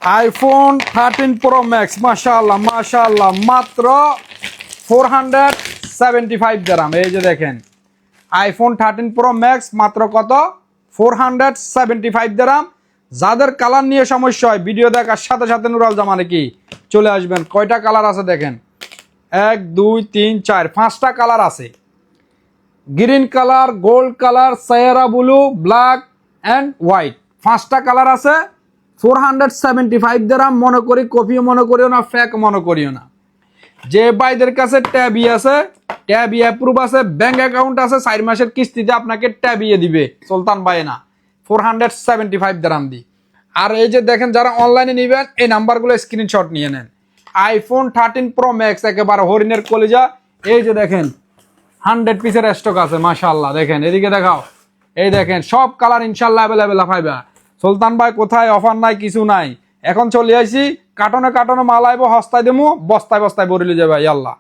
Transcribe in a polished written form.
IPhone 13 pro max মাশাআল্লাহ মাশাআল্লাহ মাত্র 475 দিরহাম। এই যে দেখেন আইফোন 13 প্রো ম্যাক্স মাত্র কত 475 দিরহাম। যাদের কালার নিয়ে সমস্যা হয় ভিডিও দেখার সাথে সাথে নুরাল জামানে কি চলে আসবেন। কয়টা কালার আছে দেখেন 1 2 3 4 5টা কালার আছে। Green colour, gold colour, Saiyaara blue, black and white 5টা কালার আছে। 475 দিরহাম। মনে করি কপিও মনে করিও না, ফেক মনে করিও না। যে ভাইদের কাছে ট্যাবি আছে, ট্যাবি অ্যাপ্রুভ আছে, ব্যাংক অ্যাকাউন্ট আছে, 4 মাসের কিস্তিতে আপনাকে ট্যাবিয়ে দিবে সুলতান ভাই না 475 দিরহাম দি। আর এই যে দেখেন যারা অনলাইনে নেবেন এই নাম্বারগুলো স্ক্রিনশট নিয়ে নেন। আইফোন 13 প্রো ম্যাক্স একেবারে হরিণের কলিজা। এই যে দেখেন 100 পিসের স্টক আছে মাশাআল্লাহ। দেখেন এদিকে দেখাও, এই দেখেন সব কালার ইনশাআল্লাহ অ্যাভেলেবেল পাইবা। সুলতান ভাই কোথায় অফার নাই কিছু নাই, এখন চলে আসি কার্টনে কার্টনে মাল আইবো, হস্তায় দেবো, বস্তায় বস্তায় ভরিলে যাবে। আল্লাহ।